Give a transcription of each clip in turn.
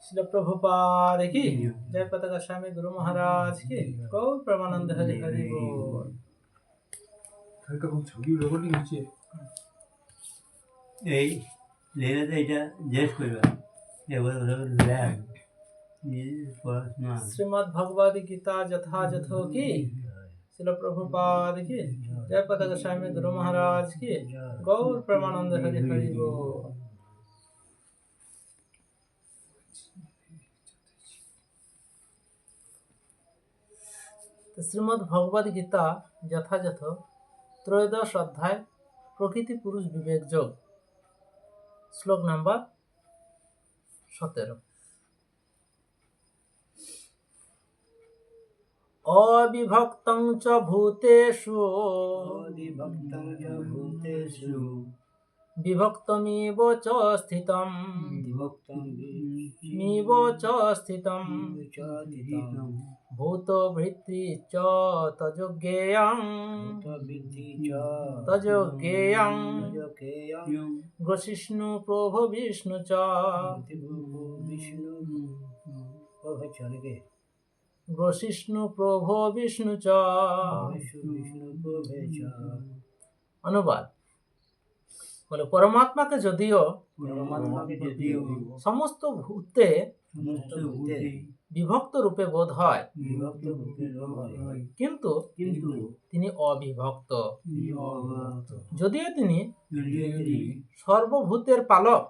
श्रील प्रभुपाद की जय। पताका स्वामी गुरु महाराज की गौर प्रेमानंद हरि हरि बोल। 그러니까 그럼 저기 왜 걸리겠지? এই লেখাতে এটা জিজ্ঞেস করবে এবার ল্যাব পড়াশোনা श्रीमद् भगवद गीता यथायथ की श्रील प्रभुपाद की जय। पताका स्वामी गुरु महाराज की गौर प्रेमानंद हरि हरि बोल। तो श्रीमद् भगवद गीता यथायथ त्रयोदश अध्याय प्रकृति पुरुष विवेक योग श्लोक नंबर 17। अविभक्तं च भूतेषु विभक्तं च भूतेषु विभक्तमिव च स्थितम् विभक्तमिव च स्थितम् भूतो वृत्ति च तजोज्ञेयं ग्रसिष्णु प्रोभो विष्णु च ग्रसिष्णु प्रोभो विष्णु च। अनुवाद বলে পরমাত্মাকে যদিও সমস্ত ভূতে বিভক্ত রূপে বোধ হয় কিন্তু তিনি অবিভক্ত। যদিও তিনি সর্বভূতের পালক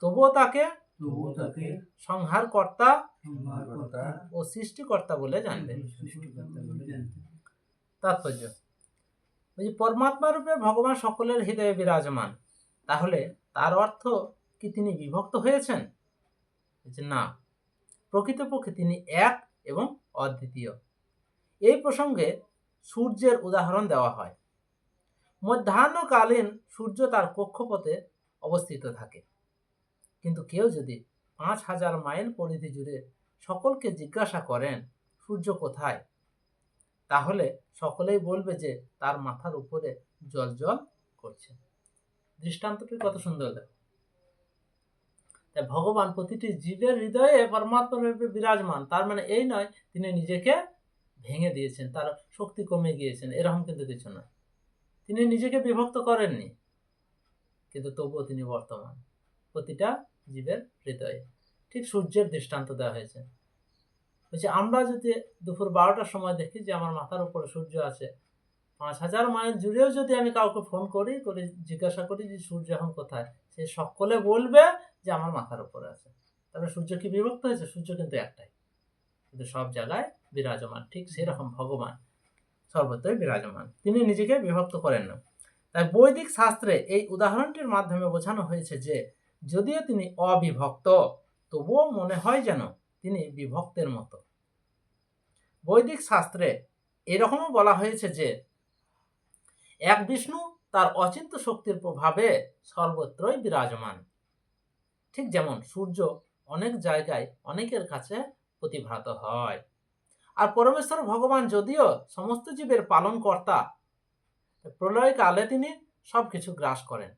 তবুও তাকে সংহারকর্তা ও সৃষ্টিকর্তা বলে জানবেন। তাৎপর্য ওই পরমাত্মা রূপে ভগবান সকলের হৃদয়ে বিরাজমান, তাহলে তার অর্থ কি তিনি বিভক্ত হয়েছেন? না, প্রকৃতপক্ষে তিনি এক এবং অদ্বিতীয়। এই প্রসঙ্গে সূর্যের উদাহরণ দেওয়া হয়। মধ্যাহ্নকালীন সূর্য তার কক্ষপথে অবস্থিত থাকে, কিন্তু কেউ যদি 5000 মাইল পরিধি জুড়ে সকলকে জিজ্ঞাসা করেন সূর্য কোথায়, তাহলে সকলেই বলবে যে তার মাথার উপরে জল জল করছে। দৃষ্টান্তটি কত সুন্দর। তাই ভগবান প্রতিটি জীবের হৃদয়ে পরমাত্মা রূপে বিরাজমান, তার মানে এই নয় তিনি নিজেকে ভেঙে দিয়েছেন, তার শক্তি কমে গিয়েছেন, এরকম কিন্তু কিছু নয়। তিনি নিজেকে বিভক্ত করেননি, কিন্তু তবুও তিনি বর্তমান প্রতিটা জীবের হৃদয়ে। ঠিক সূর্যের দৃষ্টান্ত দেওয়া হয়েছে। বলছে আমরা যদি দুপুর 12টার সময় দেখি যে আমার মাথার উপরে সূর্য আছে, 5000 মাইল জুড়েও যদি আমি কাউকে ফোন করি জিজ্ঞাসা করি যে সূর্য এখন কোথায়, সে সকলে বলবে যে আমার মাথার উপরে আছে। তাহলে সূর্য কি বিভক্ত হয়েছে? সূর্য কিন্তু একটাই, কিন্তু সব জায়গায় বিরাজমান। ঠিক সেরকম ভগবান সর্বত্রই বিরাজমান, তিনি নিজেকে বিভক্ত করেন না। তাই বৈদিক শাস্ত্রে এই উদাহরণটির মাধ্যমে বোঝানো হয়েছে যে যদিও তিনি অবিভক্ত তবুও মনে হয় যেন তিনি বিভক্তের মতো। বৈদিক শাস্ত্রে এরকমও বলা হয়েছে যে এক বিষ্ণু তার অচিন্ত শক্তির প্রভাবে সর্বত্রই বিরাজমান। ঠিক যেমন সূর্য অনেক জায়গায় অনেকের কাছে প্রতিভাত হয়। আর পরমেশ্বর ভগবান যদিও সমস্ত জীবের পালনকর্তা, প্রলয়কালে তিনি সবকিছু গ্রাস করেন।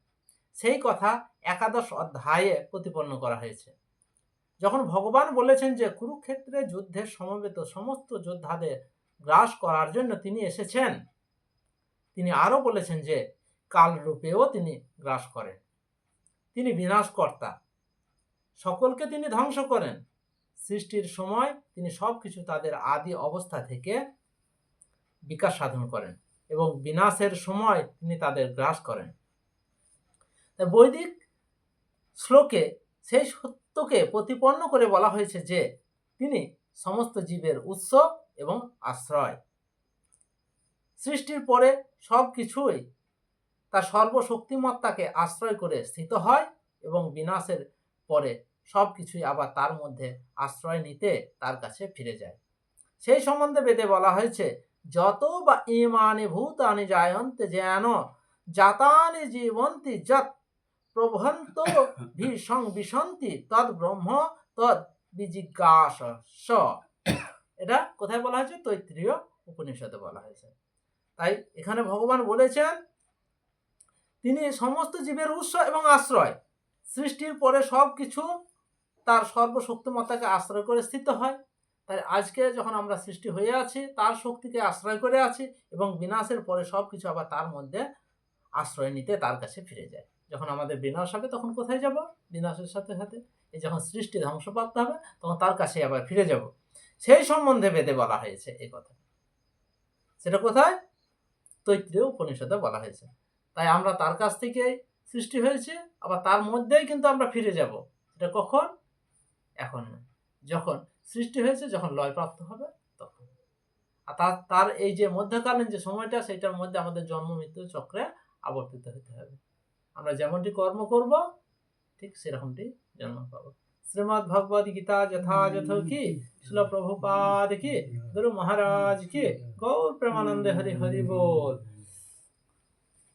সেই কথা 11 অধ্যায়ে প্রতিপন্ন করা হয়েছে। যখন ভগবান বলেছেন যে কুরুক্ষেত্রে যুদ্ধে সমবেত সমস্ত যোদ্ধাদের গ্রাস করার জন্য তিনি এসেছেন, তিনি আরো বলেছেন যে কাল রূপেও তিনি গ্রাস করেন। তিনি বিনাশকর্তা, সকলকে তিনি ধ্বংস করেন। সৃষ্টির সময় তিনি সবকিছু তাদের আদি অবস্থা থেকে বিকাশ সাধন করেন এবং বিনাশের সময় তিনি তাদের গ্রাস করেন। তাই বৈদিক শ্লোকে সেই সত্যকে প্রতিপন্ন করে বলা হয়েছে যে তিনি সমস্ত জীবের উৎস এবং আশ্রয়। সৃষ্টির পরে সব কিছুই তার সর্বশক্তিমত্তাকে আশ্রয় করে স্থিত হয় এবং বিনাশের পরে সব কিছুই আবার তার মধ্যে আশ্রয় নিতে তার কাছে ফিরে যায়। সেই সম্বন্ধে বেদে বলা হয়েছে যত বা ইমানি ভূতানি জায়ন্তে যেন জাতানি জীবন্তি যত প্রভন্ত ভীষং বিশন্তি তদ ব্রহ্ম তদ বিজিজ্ঞাস। এটা কোথায় বলা হয়েছে? তৈত্রীয় উপনিষদে বলা হয়েছে। তাই এখানে ভগবান বলেছেন তিনি সমস্ত জীবের উৎস এবং আশ্রয়। সৃষ্টির পরে সব কিছু তার সর্বশক্তিমত্তাকে আশ্রয় করে স্থিত হয়। তাই আজকে যখন আমরা সৃষ্টি হয়ে আছি তার শক্তিকে আশ্রয় করে আছি, এবং বিনাশের পরে সব কিছু আবার তার মধ্যে আশ্রয় নিতে তার কাছে ফিরে যায়। যখন আমাদের বিনাশ হবে তখন কোথায় যাব? বিনাশের সাথে সাথে এই যখন সৃষ্টি ধ্বংসপ্রাপ্ত হবে তখন তার কাছে আবার ফিরে যাব। সেই সম্বন্ধে বেদে বলা হয়েছে এই কথা। সেটা কোথায়? তৈত্রীয় উপনিষদে বলা হয়েছে। তাই আমরা তার কাছ থেকে সৃষ্টি হয়েছে, আবার তার মধ্যেই কিন্তু আমরা ফিরে যাব। এটা কখন? এখন না, যখন সৃষ্টি হয়েছে, যখন লয়প্রাপ্ত হবে তখন। আর তার এই যে মধ্যকালীন যে সময়টা, সেটার মধ্যে আমাদের জন্ম মৃত্যু চক্রে আবর্তিত হতে হবে। আমরা যেমনটি কর্ম করব ঠিক সেরকমটি জন্ম পাবো। শ্রীমদ্ ভগবদ গীতা যথাযথ কি, শিল প্রভুপাদ কি, গুরু মহারাজ কি, গৌর প্রেমানন্দে হরি হরি বল।